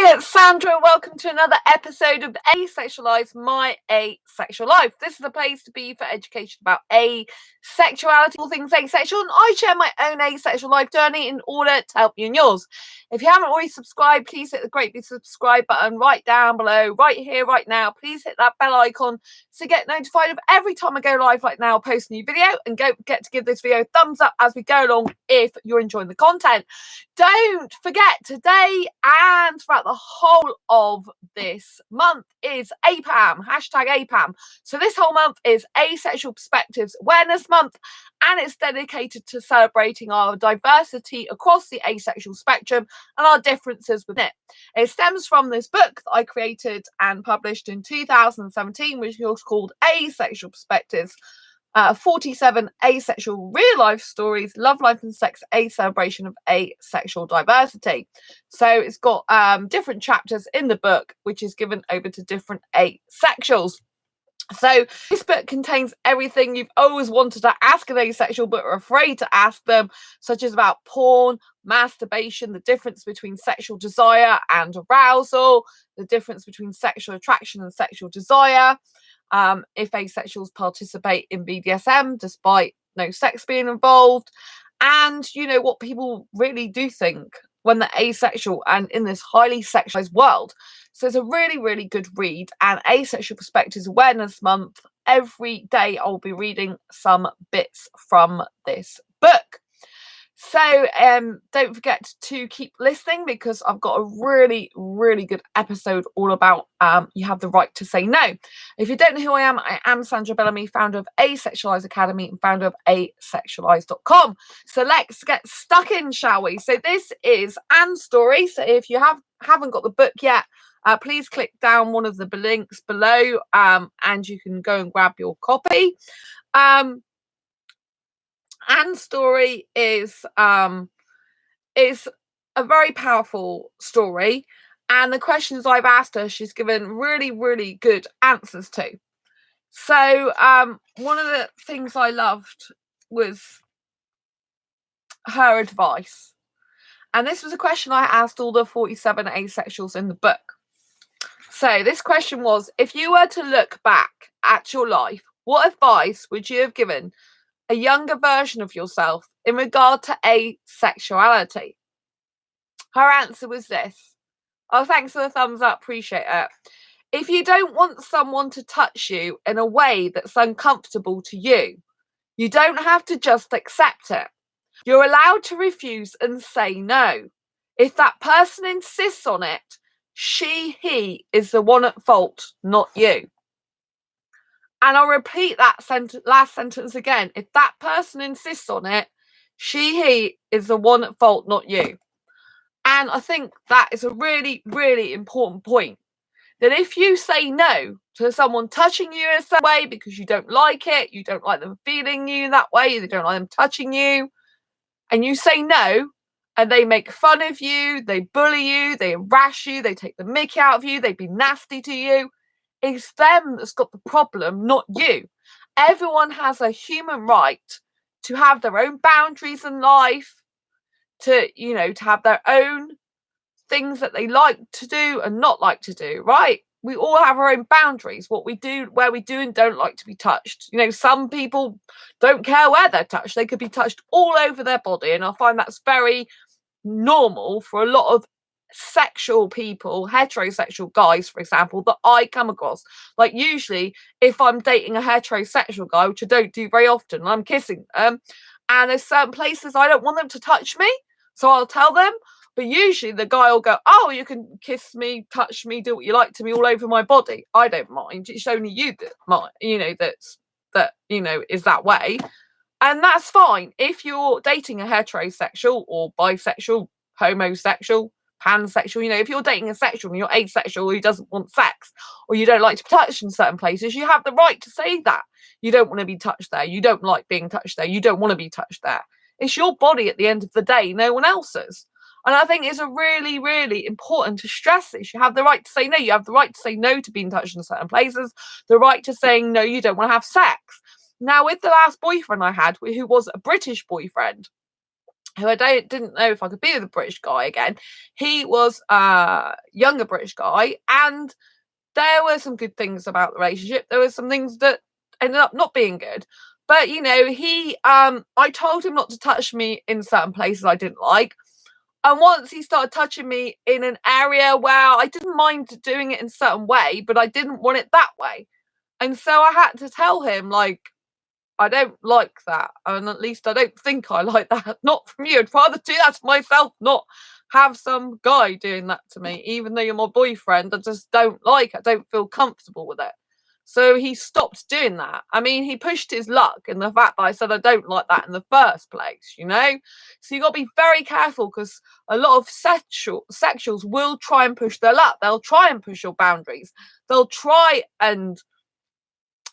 Hi, it's Sandra. Welcome to another episode of Asexualized, My Asexual Life. This is a place to be for education about asexuality, all things asexual, and I share my own asexual life journey in order to help you in yours. If you haven't already subscribed, please hit the great big subscribe button right down below, right here, right now. Please hit that bell icon to get notified of every time I go live like now, post a new video, and don't forget to give this video a thumbs up as we go along if you're enjoying the content. Don't forget, today and throughout the whole of this month is APAM, hashtag APAM. So this whole month is Asexual Perspectives Awareness Month, and it's dedicated to celebrating our diversity across the asexual spectrum and our differences within it. It stems from this book that I created and published in 2017, which was called Asexual Perspectives, 47 asexual real life stories, love, life and sex, a celebration of asexual diversity. So it's got different chapters in the book, which is given over to different asexuals. So this book contains everything you've always wanted to ask an asexual but are afraid to ask them, such as about porn, masturbation, the difference between sexual desire and arousal, the difference between sexual attraction and sexual desire, if asexuals participate in BDSM despite no sex being involved, and what people really do think when they're asexual and in this highly sexualized world. So it's a really, really good read, and Asexual Perspectives Awareness Month, every day I'll be reading some bits from this book. So don't forget to keep listening, because I've got a really, really good episode all about you have the right to say no. If you don't know who I am Sandra Bellamy, founder of Asexualized Academy and founder of asexualise.com. So let's get stuck in, shall we? So this is Anne's story. So if you haven't got the book yet, please click down one of the links below, and you can go and grab your copy. Anne's story is a very powerful story, and the questions I've asked her, she's given really, really good answers to. So one of the things I loved was her advice, and this was a question I asked all the 47 asexuals in the book. So this question was, if you were to look back at your life, what advice would you have given a younger version of yourself in regard to asexuality? Her answer was this. Oh, thanks for the thumbs up, appreciate it. If you don't want someone to touch you in a way that's uncomfortable to you, you don't have to just accept it. You're allowed to refuse and say no. If that person insists on it, he is the one at fault, not you. And I'll repeat that last sentence again. If that person insists on it, he is the one at fault, not you. And I think that is a really, really important point. That if you say no to someone touching you in some way because you don't like it, you don't like them feeling you that way, you don't like them touching you, and you say no, and they make fun of you, they bully you, they harass you, they take the mick out of you, they be nasty to you, it's them that's got the problem, not you. Everyone has a human right to have their own boundaries in life, to have their own things that they like to do and not like to do, right? We all have our own boundaries, what we do, where we do and don't like to be touched. Some people don't care where they're touched. They could be touched all over their body, and I find that's very normal for a lot of sexual people, heterosexual guys, for example, that I come across. Like, usually if I'm dating a heterosexual guy, which I don't do very often, I'm kissing them, and there's certain places I don't want them to touch me, so I'll tell them. But usually the guy will go, oh, you can kiss me, touch me, do what you like to me all over my body. I don't mind. It's only you that might, is that way. And that's fine. If you're dating a heterosexual or bisexual, homosexual, pansexual, if you're dating a sexual and you're asexual who doesn't want sex, or you don't like to be touched in certain places, you have the right to say that. You don't want to be touched there. You don't like being touched there. You don't want to be touched there. It's your body at the end of the day, no one else's. And I think it's a really, really important to stress this. You have the right to say no. You have the right to say no to being touched in certain places. The right to saying no, you don't want to have sex. Now, with the last boyfriend I had, who was a British boyfriend, who I didn't know if I could be with a British guy again. He was a younger British guy, and there were some good things about the relationship. There were some things that ended up not being good. But, you know, I told him not to touch me in certain places I didn't like. And once he started touching me in an area where I didn't mind doing it in a certain way, but I didn't want it that way. And so I had to tell him, like, I don't like that. And at least I don't think I like that. Not from you. I'd rather do that to myself, not have some guy doing that to me. Even though you're my boyfriend, I just don't like it. I don't feel comfortable with it. So he stopped doing that. I mean, he pushed his luck in the fact that I said I don't like that in the first place, you know? So you got to be very careful, because a lot of sexuals will try and push their luck. They'll try and push your boundaries. They'll try and,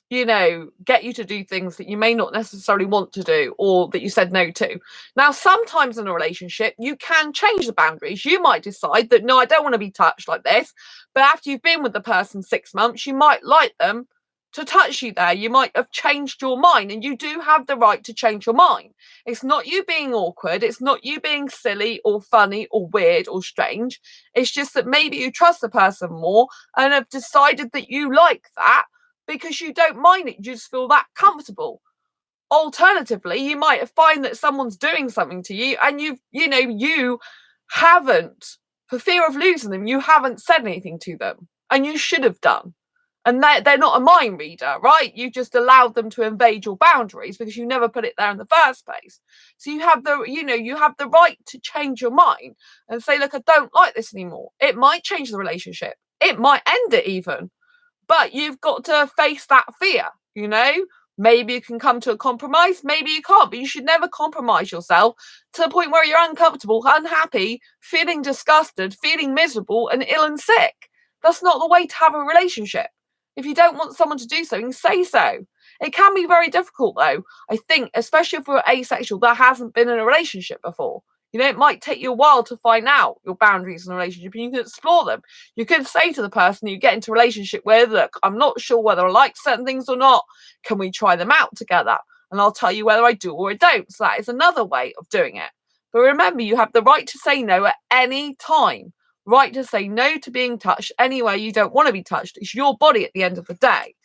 you know, get you to do things that you may not necessarily want to do, or that you said no to. Now, sometimes in a relationship, you can change the boundaries. You might decide that, no, I don't want to be touched like this. But after you've been with the person 6 months, you might like them to touch you there. You might have changed your mind, and you do have the right to change your mind. It's not you being awkward. It's not you being silly or funny or weird or strange. It's just that maybe you trust the person more and have decided that you like that, because you don't mind it, you just feel that comfortable. Alternatively, you might find that someone's doing something to you, and you haven't, for fear of losing them, you haven't said anything to them, and you should have done. And they're not a mind reader, right? You just allowed them to invade your boundaries because you never put it there in the first place. So you have the right to change your mind and say, look, I don't like this anymore. It might change the relationship. It might end it even. But you've got to face that fear, you know? Maybe you can come to a compromise, maybe you can't, but you should never compromise yourself to the point where you're uncomfortable, unhappy, feeling disgusted, feeling miserable and ill and sick. That's not the way to have a relationship. If you don't want someone to do something, say so. It can be very difficult, though, I think, especially if you're asexual that hasn't been in a relationship before. You know, it might take you a while to find out your boundaries in a relationship, and you can explore them. You can say to the person you get into a relationship with, look, I'm not sure whether I like certain things or not. Can we try them out together? And I'll tell you whether I do or I don't. So that is another way of doing it. But remember, you have the right to say no at any time. Right to say no to being touched anywhere you don't want to be touched. It's your body at the end of the day.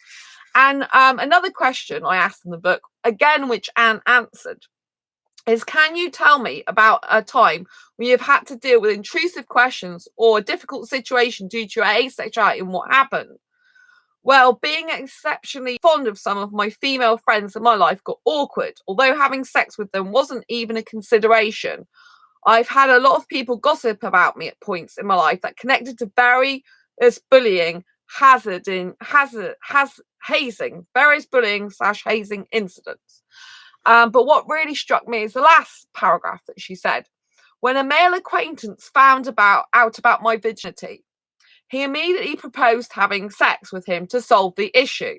And another question I asked in the book, again, which Anne answered, is, can you tell me about a time when you've had to deal with intrusive questions or a difficult situation due to your asexuality and what happened? Well, being exceptionally fond of some of my female friends in my life got awkward, although having sex with them wasn't even a consideration. I've had a lot of people gossip about me at points in my life that connected to various bullying, hazing, various bullying/hazing incidents. But what really struck me is the last paragraph that she said. When a male acquaintance found out about my virginity, he immediately proposed having sex with him to solve the issue.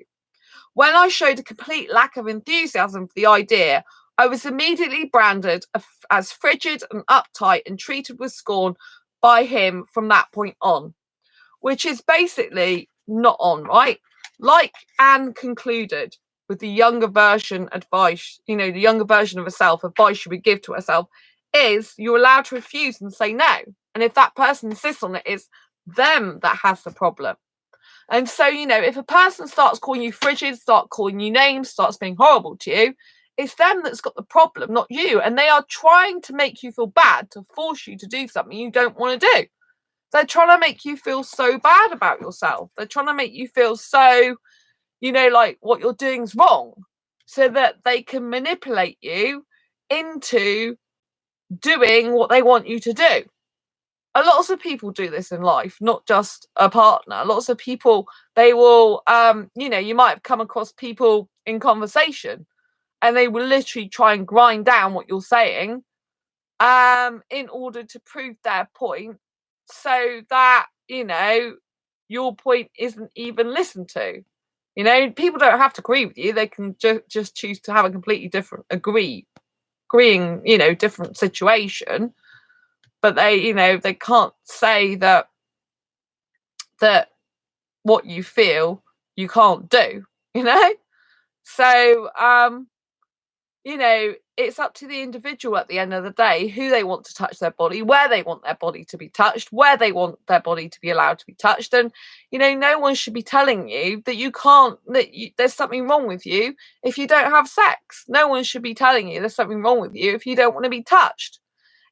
When I showed a complete lack of enthusiasm for the idea, I was immediately branded as frigid and uptight and treated with scorn by him from that point on, which is basically not on, right? Like Anne concluded with the younger version advice, the younger version of herself, advice she would give to herself is you're allowed to refuse and say no. And if that person insists on it, it's them that has the problem. And so, if a person starts calling you frigid, start calling you names, starts being horrible to you, it's them that's got the problem, not you. And they are trying to make you feel bad, to force you to do something you don't want to do. They're trying to make you feel so bad about yourself. They're trying to make you feel so, like what you're doing is wrong, so that they can manipulate you into doing what they want you to do. Lots of people do this in life, not just a partner. Lots of people, they will, you might have come across people in conversation and they will literally try and grind down what you're saying in order to prove their point, so that, your point isn't even listened to. People don't have to agree with you. They can just choose to have a completely different agreeing, different situation. But they can't say that what you feel you can't do, So, it's up to the individual at the end of the day who they want to touch their body, where they want their body to be touched, where they want their body to be allowed to be touched. And, no one should be telling you that you can't, there's something wrong with you if you don't have sex. No one should be telling you there's something wrong with you if you don't want to be touched.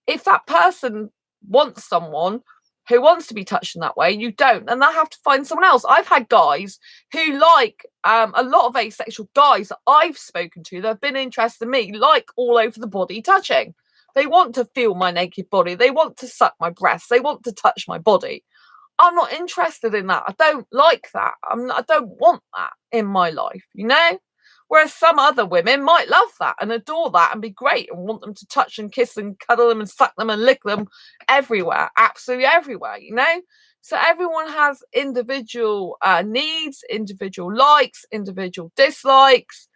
If that person wants someone who wants to be touched in that way, you don't, and they'll have to find someone else. I've had guys who like a lot of asexual guys that I've spoken to that have been interested in me, like all over the body touching. They want to feel my naked body. They want to suck my breasts. They want to touch my body. I'm not interested in that. I don't like that. I don't want that in my life, Whereas some other women might love that and adore that and be great and want them to touch and kiss and cuddle them and suck them and lick them everywhere, absolutely everywhere, So everyone has individual needs, individual likes, individual dislikes.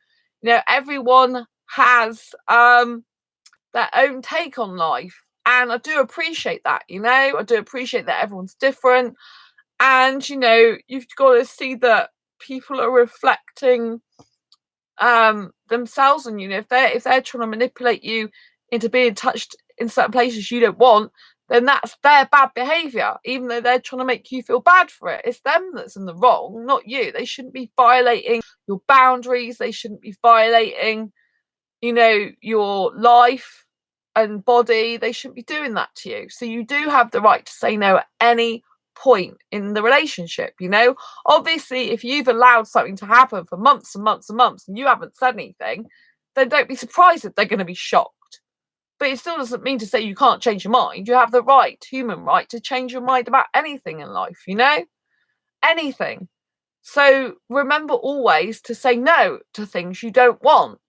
Everyone has their own take on life. And I do appreciate that, I do appreciate that everyone's different. And, you've got to see that people are reflecting themselves, and if they're trying to manipulate you into being touched in certain places you don't want, then that's their bad behavior, even though they're trying to make you feel bad for it. It's them that's in the wrong, not you. They shouldn't be violating your boundaries. They shouldn't be violating your life and body. They shouldn't be doing that to you. So you do have the right to say no at any point in the relationship. Obviously, if you've allowed something to happen for months and months and months and you haven't said anything, then don't be surprised if they're going to be shocked. But it still doesn't mean to say you can't change your mind. You have the right, human right, to change your mind about anything in life, anything. So remember always to say no to things you don't want.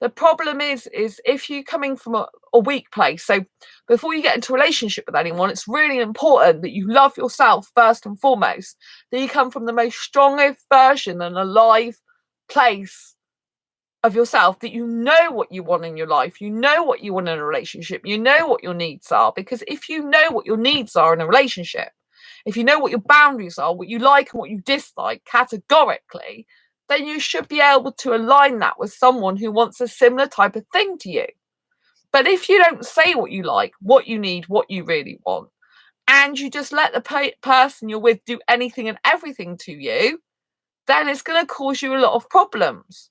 The problem is if you're coming from a weak place. So before you get into a relationship with anyone, it's really important that you love yourself first and foremost, that you come from the most strongest version and alive place of yourself, that you know what you want in your life, you know what you want in a relationship, you know what your needs are. Because if you know what your needs are in a relationship, if you know what your boundaries are, what you like and what you dislike categorically, then you should be able to align that with someone who wants a similar type of thing to you. But if you don't say what you like, what you need, what you really want, and you just let the person you're with do anything and everything to you, then it's going to cause you a lot of problems.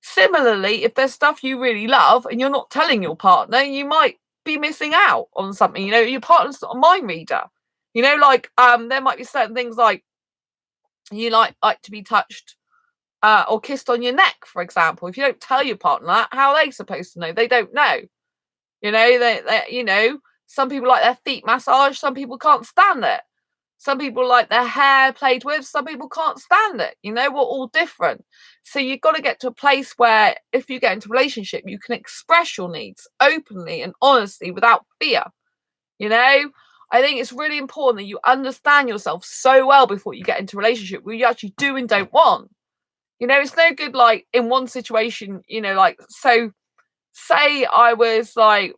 Similarly, if there's stuff you really love and you're not telling your partner, you might be missing out on something. Your partner's not a mind reader. There might be certain things like you like to be touched or kissed on your neck, for example. If you don't tell your partner that, how are they supposed to know? They don't know. Some people like their feet massaged, some people can't stand it. Some people like their hair played with, some people can't stand it. We're all different. So you've got to get to a place where if you get into a relationship, you can express your needs openly and honestly without fear. I think it's really important that you understand yourself so well before you get into a relationship where you actually do and don't want. It's no good like in one situation, so say I was like,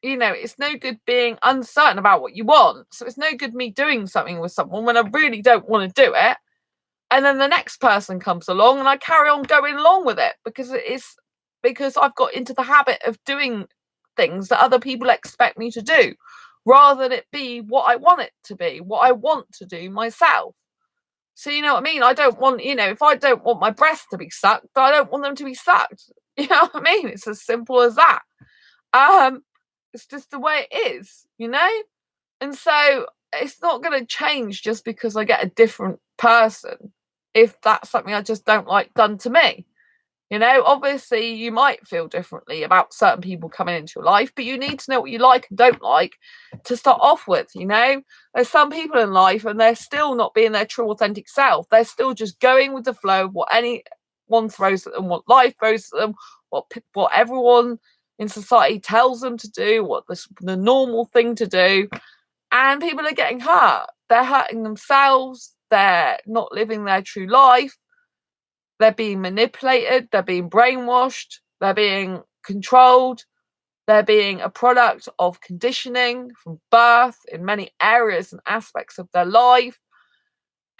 it's no good being uncertain about what you want. So it's no good me doing something with someone when I really don't want to do it. And then the next person comes along and I carry on going along with it because I've got into the habit of doing things that other people expect me to do, rather than it be what I want it to be, what I want to do myself. So you know what I mean? I don't want, if I don't want my breasts to be sucked, I don't want them to be sucked. You know what I mean? It's as simple as that. It's just the way it is, And so it's not going to change just because I get a different person if that's something I just don't like done to me. Obviously you might feel differently about certain people coming into your life, but you need to know what you like and don't like to start off with. There's some people in life and they're still not being their true authentic self. They're still just going with the flow of what anyone throws at them, what life throws at them, what everyone in society tells them to do, what the normal thing to do. And people are getting hurt. They're hurting themselves. They're not living their true life. They're being manipulated, they're being brainwashed, they're being controlled, they're being a product of conditioning from birth in many areas and aspects of their life.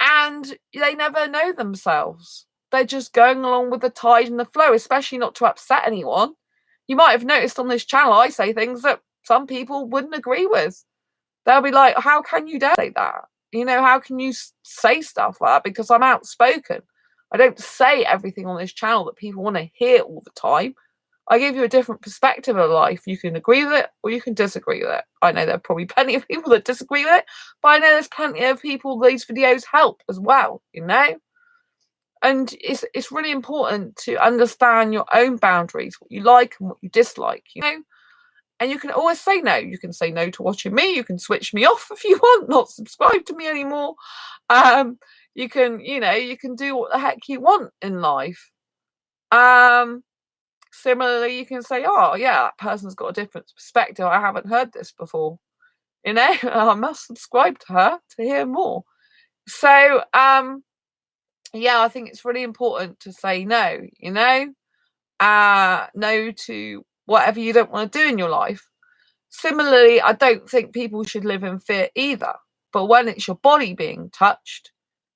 And they never know themselves. They're just going along with the tide and the flow, especially not to upset anyone. you might have noticed on this channel, I say things that some people wouldn't agree with. They'll be like, how can you dare say that? You know, how can you say stuff like that? Because I'm outspoken. I don't say everything on this channel that people want to hear all the time. I give you a different perspective of life. You can agree with it or you can disagree with it. I know there are probably plenty of people that disagree with it, but I know there's plenty of people these videos help as well, you know? And it's really important to understand your own boundaries, what you like and what you dislike, you know? And you can always say no. You can say no to watching me. You can switch me off if you want, not subscribe to me anymore. You can, you know, you can do what the heck you want in life. Similarly, you can say, oh, yeah, that person's got a different perspective. I haven't heard this before. You know, I must subscribe to her to hear more. So, yeah, I think it's really important to say no, you know, no to whatever you don't want to do in your life. Similarly, I don't think people should live in fear either. But when it's your body being touched,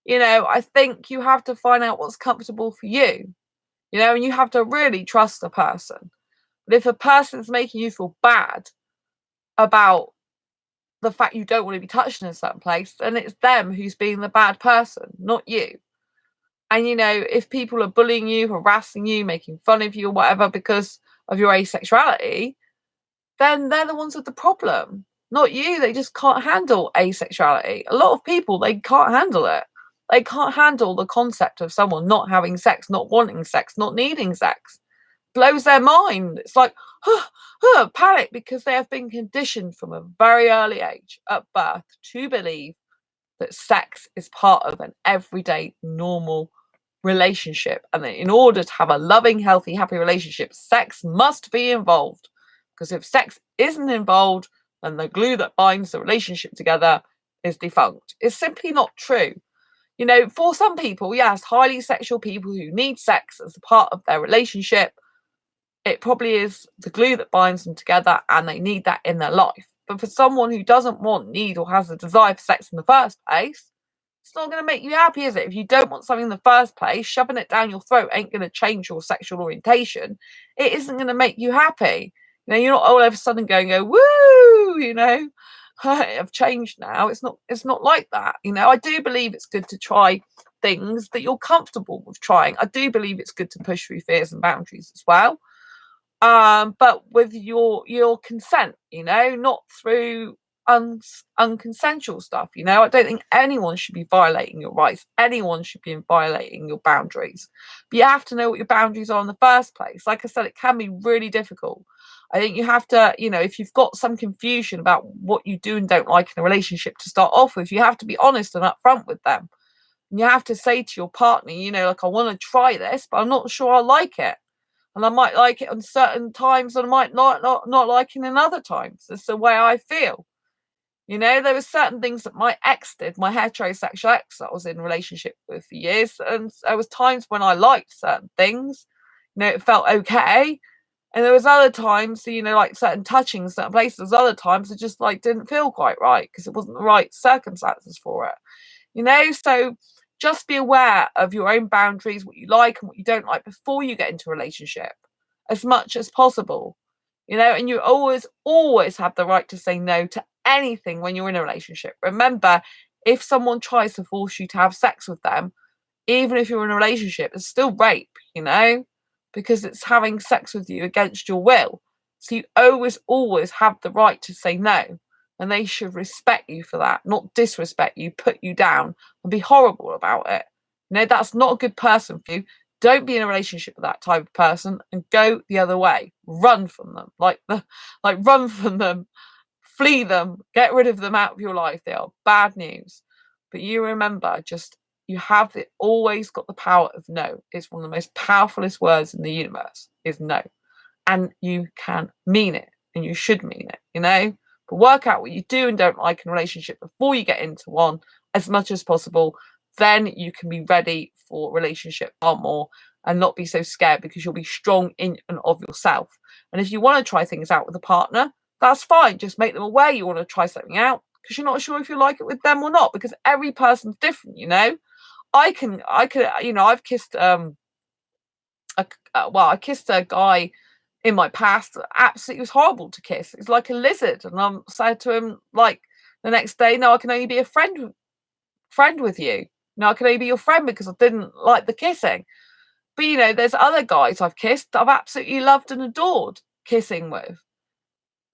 you know, I think you have to find out what's comfortable for you, you know, and you have to really trust a person. But if a person's making you feel bad about the fact you don't want to be touched in a certain place, then it's them who's being the bad person, not you. And, you know, if people are bullying you, harassing you, making fun of you or whatever because of your asexuality, then they're the ones with the problem, not you. They just can't handle asexuality. A lot of people, they can't handle it. They can't handle the concept of someone not having sex, not wanting sex, not needing sex. Blows their mind. It's like, panic, because they have been conditioned from a very early age at birth to believe that sex is part of an everyday, normal relationship. And that in order to have a loving, healthy, happy relationship, sex must be involved. Because if sex isn't involved, then the glue that binds the relationship together is defunct. It's simply not true. You know, for some people, yes, highly sexual people who need sex as a part of their relationship, it probably is the glue that binds them together and they need that in their life. But for someone who doesn't want, need, or has a desire for sex in the first place, it's not going to make you happy, is it? If you don't want something in the first place, shoving it down your throat ain't going to change your sexual orientation. It isn't going to make you happy. You know, you're not all of a sudden going, woo, you know, I've changed now. It's not like that. You know, I do believe it's good to try things that you're comfortable with trying. I do believe it's good to push through fears and boundaries as well. But with your consent, you know, not through unconsensual stuff. You know, I don't think anyone should be violating your rights. Anyone should be violating your boundaries. But you have to know what your boundaries are in the first place. Like I said, it can be really difficult. I think you have to, you know, if you've got some confusion about what you do and don't like in a relationship to start off with, you have to be honest and upfront with them. And you have to say to your partner, you know, like, I want to try this, but I'm not sure I like it. And I might like it on certain times and I might not like it in other times. It's the way I feel. You know, there were certain things that my ex did, my heterosexual ex that I was in a relationship with for years. And there was times when I liked certain things. You know, it felt okay. And there was other times, you know, like certain touching, certain places, other times it just like didn't feel quite right because it wasn't the right circumstances for it. You know, so just be aware of your own boundaries, what you like and what you don't like before you get into a relationship as much as possible. You know, and you always have the right to say no to anything when you're in a relationship. Remember, if someone tries to force you to have sex with them, even if you're in a relationship, it's still rape, you know, because it's having sex with you against your will. So you always have the right to say no. And they should respect you for that, not disrespect you, put you down, and be horrible about it. You know, that's not a good person for you. Don't be in a relationship with that type of person and go the other way. Run from them. Run from them, flee them, get rid of them out of your life. They are bad news. But you remember, you have always got the power of no. It's one of the most powerfulest words in the universe is no. And you can mean it and you should mean it, you know? But work out what you do and don't like in a relationship before you get into one as much as possible. Then you can be ready for a relationship far more and not be so scared because you'll be strong in and of yourself. And if you want to try things out with a partner, that's fine. Just make them aware you want to try something out because you're not sure if you like it with them or not, because every person's different, you know? I could, you know, I've kissed, I kissed a guy in my past absolutely was horrible to kiss. It's like a lizard. And I said to him, like, the next day, no, I can only be a friend with you. No, I can only be your friend because I didn't like the kissing. But, you know, there's other guys I've kissed that I've absolutely loved and adored kissing with.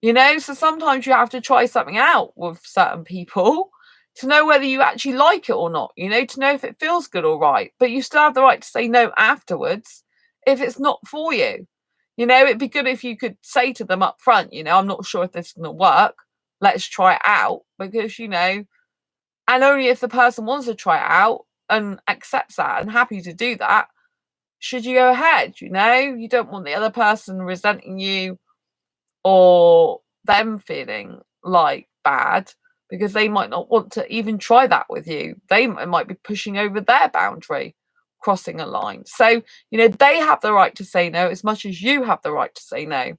You know, so sometimes you have to try something out with certain people to know whether you actually like it or not, you know, to know if it feels good or right. But you still have the right to say no afterwards if it's not for you. You know, it'd be good if you could say to them up front, you know, I'm not sure if this is going to work. Let's try it out. Because, you know, and only if the person wants to try it out and accepts that and happy to do that, should you go ahead, you know? You don't want the other person resenting you or them feeling like bad because they might not want to even try that with you. They might be pushing over their boundary, crossing a line. So, you know, they have the right to say no as much as you have the right to say no.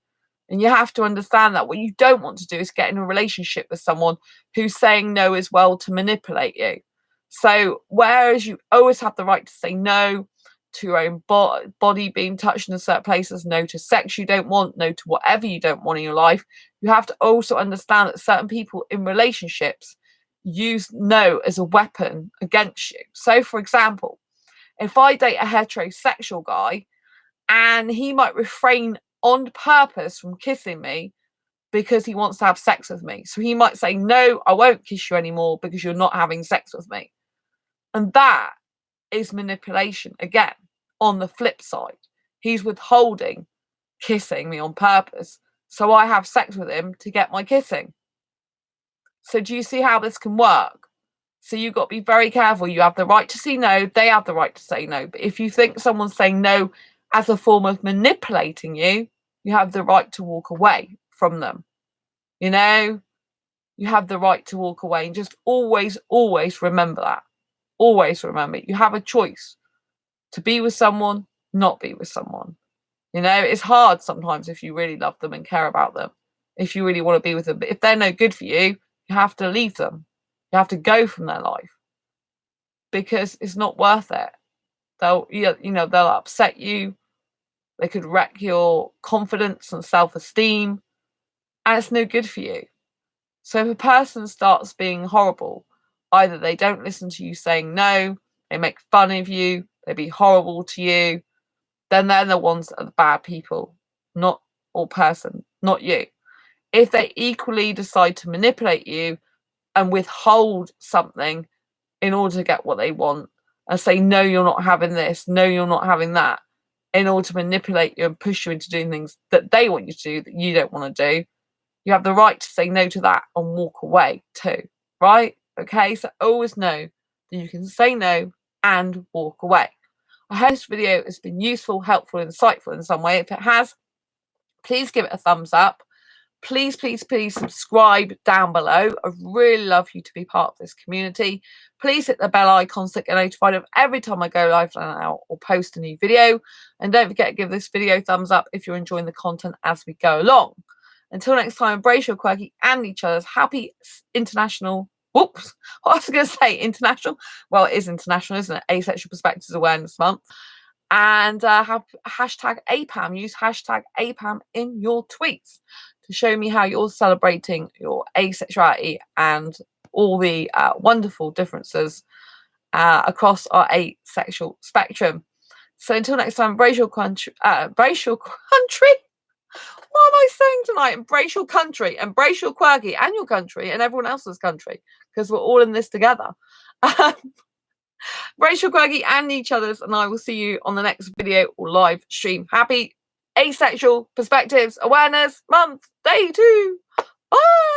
And you have to understand that what you don't want to do is get in a relationship with someone who's saying no as well to manipulate you. So whereas you always have the right to say no to your own body being touched in certain places, no to sex you don't want, no to whatever you don't want in your life, you have to also understand that certain people in relationships use no as a weapon against you. So, for example, if I date a heterosexual guy and he might refrain on purpose from kissing me because he wants to have sex with me. So he might say, no, I won't kiss you anymore because you're not having sex with me. And that is manipulation again. On the flip side, he's withholding kissing me on purpose so I have sex with him to get my kissing. So do you see how this can work? So you've got to be very careful. You have the right to say no, they have the right to say no. But if you think someone's saying no as a form of manipulating you, you have the right to walk away from them. You know, you have the right to walk away, and just always remember that. Always remember it. You have a choice to be with someone, not be with someone. You know, it's hard sometimes if you really love them and care about them, if you really want to be with them. But if they're no good for you, you have to leave them. You have to go from their life because it's not worth it. They'll upset you. They could wreck your confidence and self-esteem, and it's no good for you. So if a person starts being horrible, either they don't listen to you saying no, they make fun of you, they be horrible to you, then they're the ones that are the bad people, not you. If they equally decide to manipulate you and withhold something in order to get what they want and say, no, you're not having this, no, you're not having that, in order to manipulate you and push you into doing things that they want you to do that you don't want to do, you have the right to say no to that and walk away too, right? Okay, so always know that you can say no and walk away. I hope this video has been useful, helpful, insightful in some way. If it has, please give it a thumbs up. Please subscribe down below. I'd really love you to be part of this community. Please hit the bell icon so get notified of every time I go live now or post a new video. And don't forget to give this video a thumbs up if you're enjoying the content as we go along. Until next time, embrace your quirky and each other's happy international. Whoops, what was I going to say? International? Well, it is international, isn't it? Asexual Perspectives Awareness Month. And have hashtag APAM. Use hashtag APAM in your tweets to show me how you're celebrating your asexuality and all the wonderful differences across our asexual spectrum. So until next time, embrace your country. What am I saying tonight? Embrace your country, embrace your quirky and your country and everyone else's country, because we're all in this together. Embrace your quirky and each other's, and I will see you on the next video or live stream. Happy Asexual Perspectives Awareness Month, Day 2. Bye!